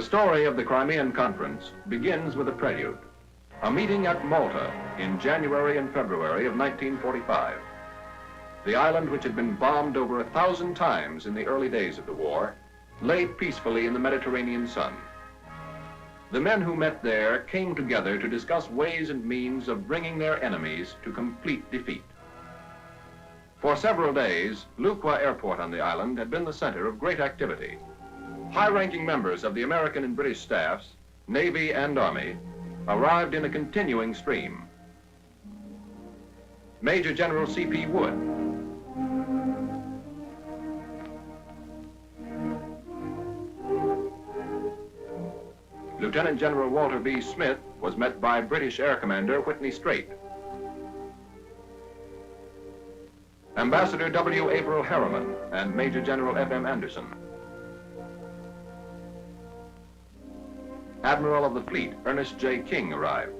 The story of the Crimean Conference begins with a prelude, a meeting at Malta in January and February of 1945. The island, which had been bombed over 1,000 times in the early days of the war, lay peacefully in the Mediterranean sun. The men who met there came together to discuss ways and means of bringing their enemies to complete defeat. For several days, Lukwa Airport on the island had been the center of great activity. High-ranking members of the American and British staffs, Navy and Army, arrived in a continuing stream. Major General C.P. Wood, Lieutenant General Walter B. Smith was met by British Air Commander Whitney Strait. Ambassador W. Averill Harriman and Major General F.M. Anderson. Admiral of the Fleet Ernest J. King arrived.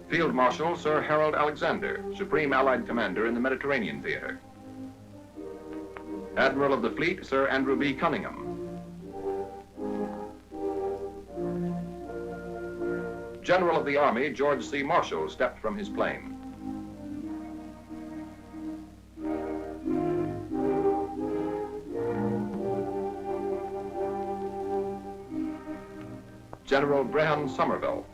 Field Marshal Sir Harold Alexander, Supreme Allied Commander in the Mediterranean Theater. Admiral of the Fleet Sir Andrew B. Cunningham. General of the Army George C. Marshall stepped from his plane. General Brehon Somerville.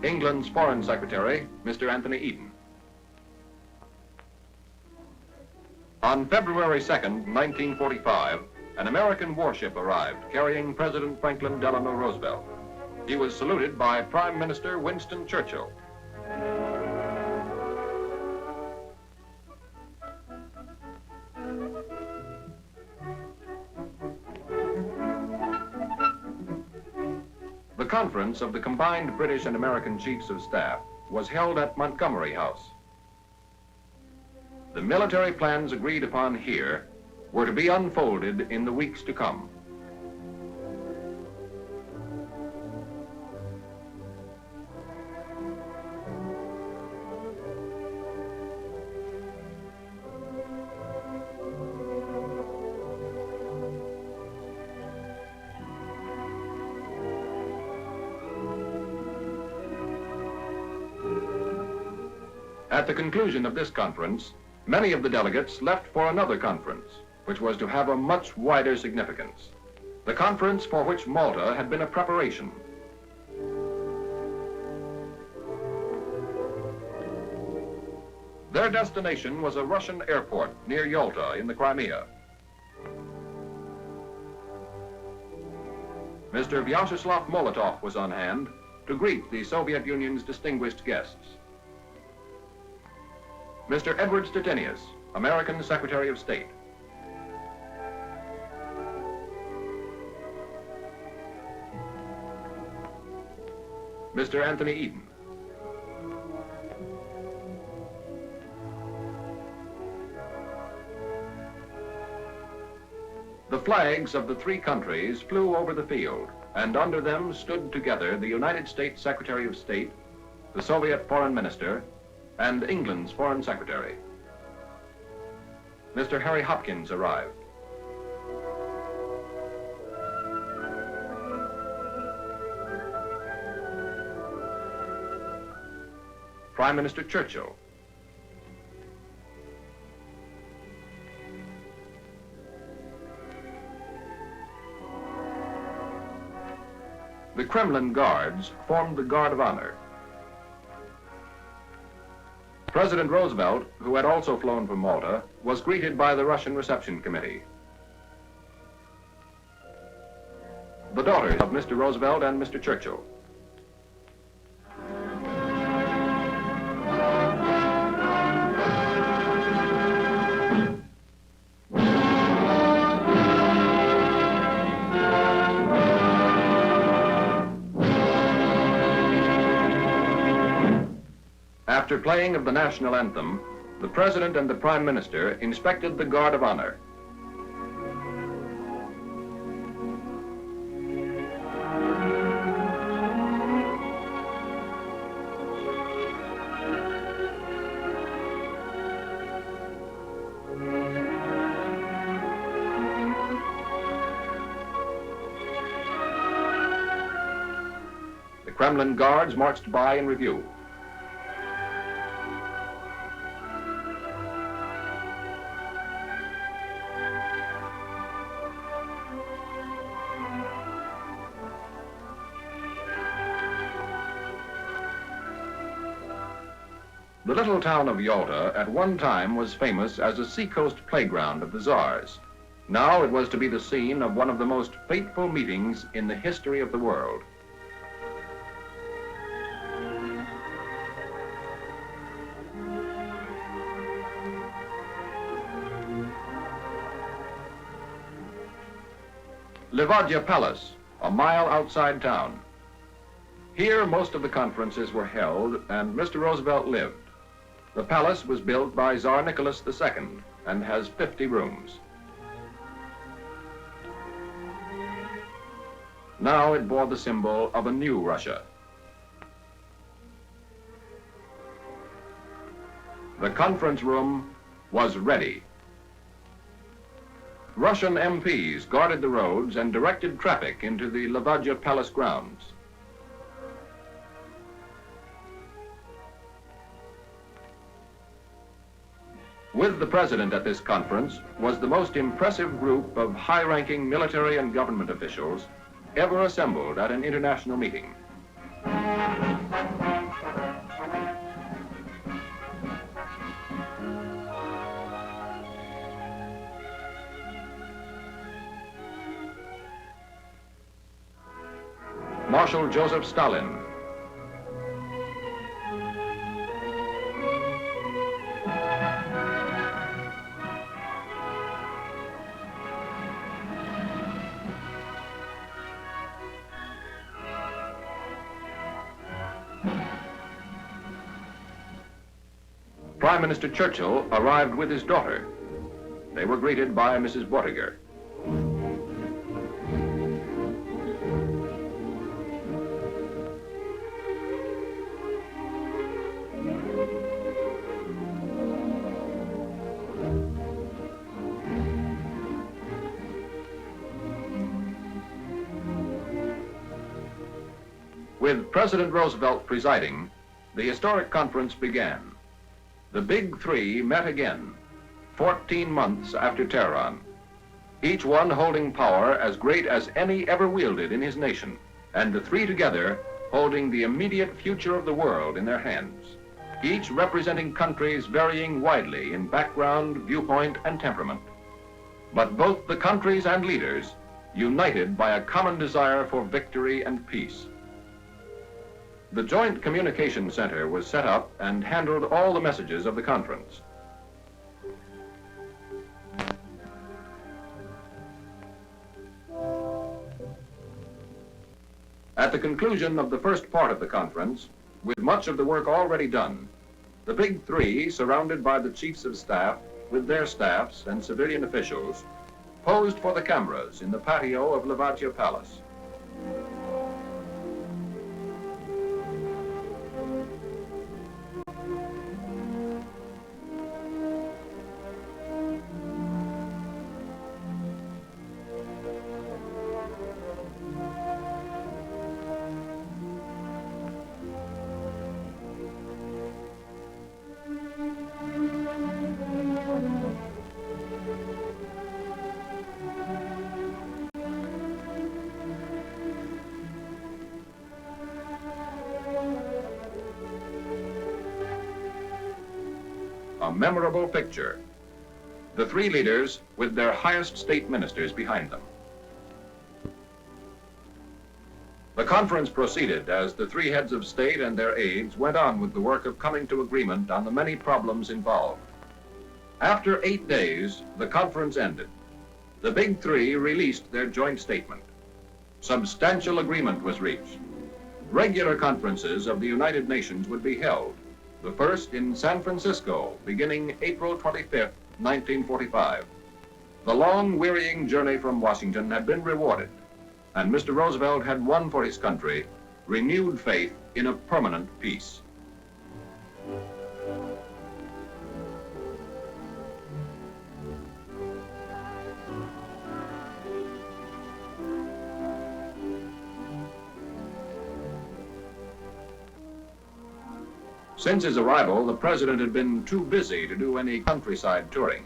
England's Foreign Secretary, Mr. Anthony Eden. On February 2nd, 1945, an American warship arrived carrying President Franklin Delano Roosevelt. He was saluted by Prime Minister Winston Churchill. The conference of the combined British and American Chiefs of Staff was held at Montgomery House. The military plans agreed upon here were to be unfolded in the weeks to come. At the conclusion of this conference, many of the delegates left for another conference, which was to have a much wider significance. The conference for which Malta had been a preparation. Their destination was a Russian airport near Yalta in the Crimea. Mr. Vyacheslav Molotov was on hand to greet the Soviet Union's distinguished guests. Mr. Edward Stettinius, American Secretary of State. Mr. Anthony Eden. The flags of the three countries flew over the field, and under them stood together the United States Secretary of State, the Soviet Foreign Minister, and England's Foreign Secretary. Mr. Harry Hopkins arrived. Prime Minister Churchill. The Kremlin Guards formed the Guard of Honor. President Roosevelt, who had also flown from Malta, was greeted by the Russian Reception Committee. The daughters of Mr. Roosevelt and Mr. Churchill. After playing of the national anthem, the President and the Prime Minister inspected the Guard of Honor. Kremlin guards marched by in review. The little town of Yalta at one time was famous as a seacoast playground of the Tsars. Now it was to be the scene of one of the most fateful meetings in the history of the world. Livadia Palace, a mile outside town. Here most of the conferences were held and Mr. Roosevelt lived. The palace was built by Tsar Nicholas II and has 50 rooms. Now it bore the symbol of a new Russia. The conference room was ready. Russian MPs guarded the roads and directed traffic into the Livadia Palace grounds. With the president at this conference was the most impressive group of high-ranking military and government officials ever assembled at an international meeting. Marshal Joseph Stalin, Prime Minister Churchill arrived with his daughter. They were greeted by Mrs. Vortiger. With President Roosevelt presiding, the historic conference began. The Big Three met again, 14 months after Tehran, each one holding power as great as any ever wielded in his nation, and the three together holding the immediate future of the world in their hands, each representing countries varying widely in background, viewpoint, and temperament. But both the countries and leaders united by a common desire for victory and peace. The Joint Communication Center was set up and handled all the messages of the conference. At the conclusion of the first part of the conference, with much of the work already done, the Big Three, surrounded by the chiefs of staff, with their staffs and civilian officials, posed for the cameras in the patio of Livadia Palace. A memorable picture. The three leaders with their highest state ministers behind them. The conference proceeded as the three heads of state and their aides went on with the work of coming to agreement on the many problems involved. After 8 days, the conference ended. The Big Three released their joint statement. Substantial agreement was reached. Regular conferences of the United Nations would be held. The first in San Francisco, beginning April 25th, 1945. The long, wearying journey from Washington had been rewarded, and Mr. Roosevelt had won for his country renewed faith in a permanent peace. Since his arrival, the president had been too busy to do any countryside touring.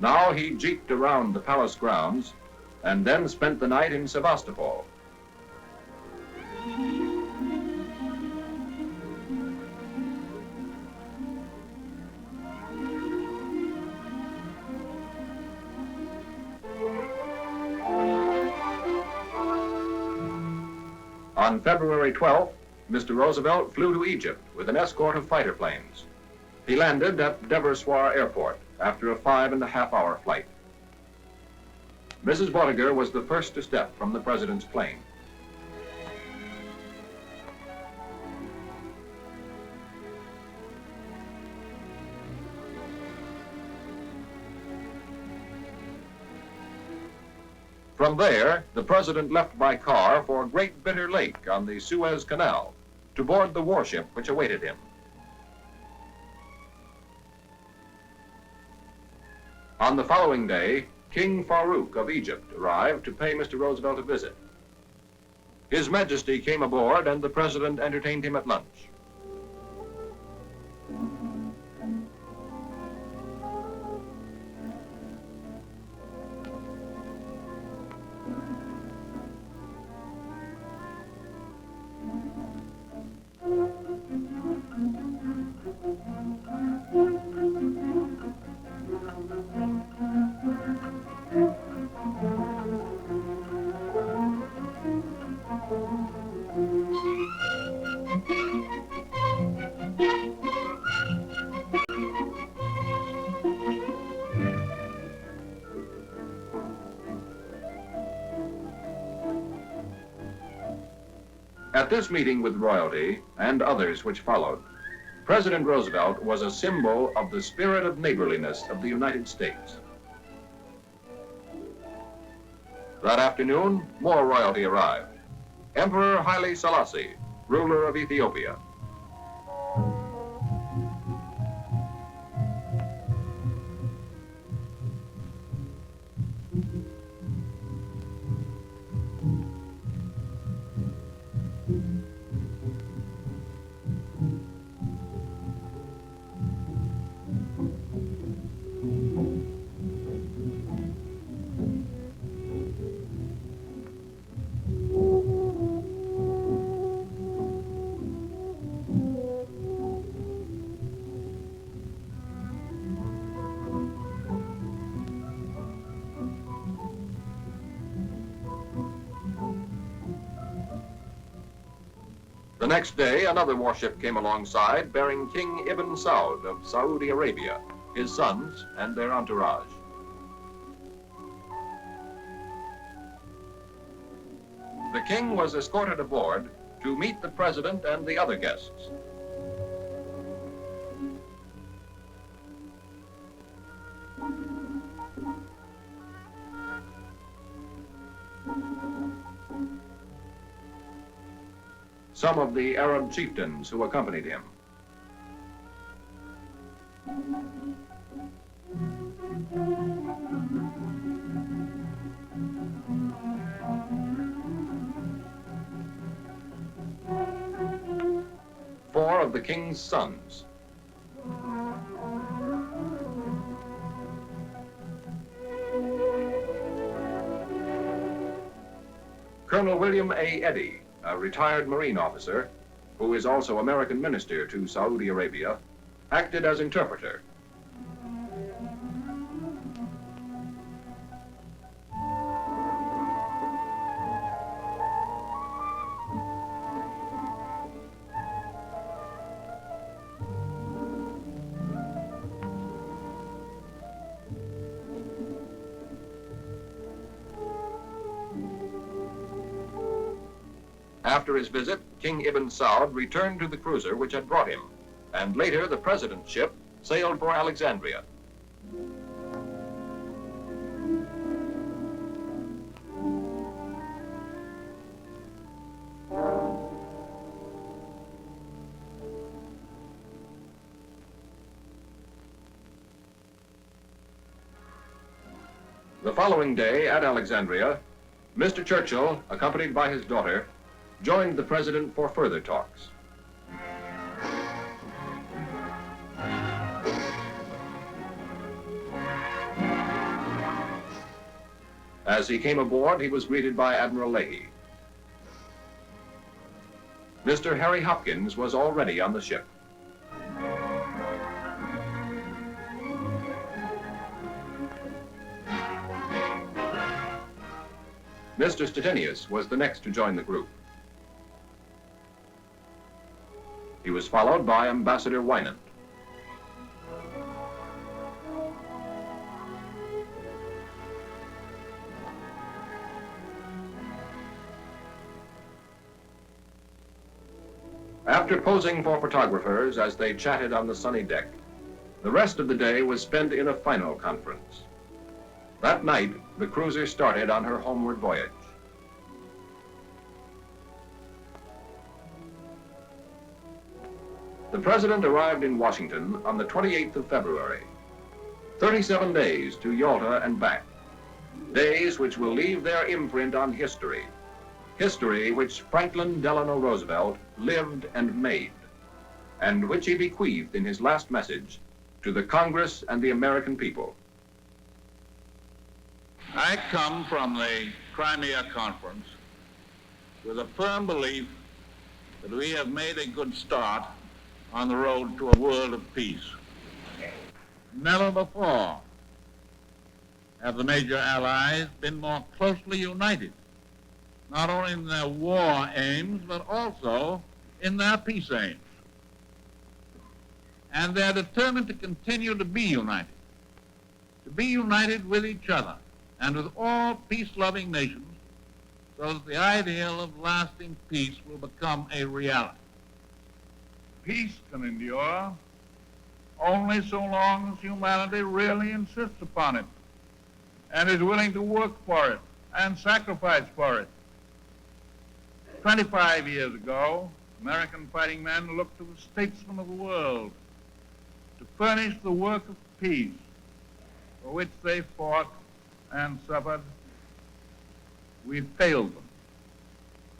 Now he jeeped around the palace grounds and then spent the night in Sevastopol. On February 12th, Mr. Roosevelt flew to Egypt with an escort of fighter planes. He landed at Deversoir Airport after a 5.5-hour flight. Mrs. Vortiger was the first to step from the president's plane. From there, the president left by car for Great Bitter Lake on the Suez Canal to board the warship which awaited him. On the following day, King Farouk of Egypt arrived to pay Mr. Roosevelt a visit. His Majesty came aboard and the president entertained him at lunch. At this meeting with royalty and others which followed, President Roosevelt was a symbol of the spirit of neighborliness of the United States. That afternoon, more royalty arrived. Emperor Haile Selassie, ruler of Ethiopia. The next day, another warship came alongside bearing King Ibn Saud of Saudi Arabia, his sons, and their entourage. The king was escorted aboard to meet the president and the other guests. Some of the Arab chieftains who accompanied him. Four of the king's sons. Colonel William A. Eddy, a retired Marine officer, who is also American minister to Saudi Arabia, acted as interpreter. After his visit, King Ibn Saud returned to the cruiser which had brought him, and later the president's ship sailed for Alexandria. The following day at Alexandria, Mr. Churchill, accompanied by his daughter, joined the president for further talks. As he came aboard, he was greeted by Admiral Leahy. Mr. Harry Hopkins was already on the ship. Mr. Stettinius was the next to join the group. He was followed by Ambassador Winant. After posing for photographers as they chatted on the sunny deck, the rest of the day was spent in a final conference. That night, the cruiser started on her homeward voyage. The President arrived in Washington on the 28th of February. 37 days to Yalta and back. Days which will leave their imprint on history. History which Franklin Delano Roosevelt lived and made, and which he bequeathed in his last message to the Congress and the American people. I come from the Crimea Conference with a firm belief that we have made a good start on the road to a world of peace. Never before have the major allies been more closely united, not only in their war aims, but also in their peace aims. And they're determined to continue to be united with each other and with all peace-loving nations, so that the ideal of lasting peace will become a reality. Peace can endure only so long as humanity really insists upon it and is willing to work for it and sacrifice for it. 25 years ago, American fighting men looked to the statesmen of the world to furnish the work of peace for which they fought and suffered. We failed them.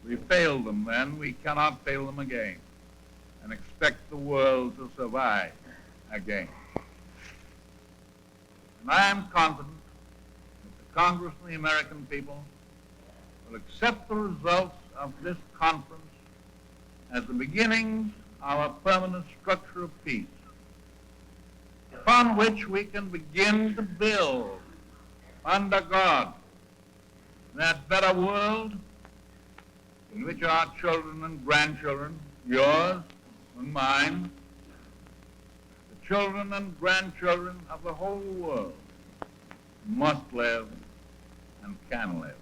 We failed them then. We cannot fail them again and expect the world to survive again. And I am confident that the Congress and the American people will accept the results of this conference as the beginnings of a permanent structure of peace, upon which we can begin to build, under God, that better world in which our children and grandchildren, yours and mine, the children and grandchildren of the whole world, must live and can live.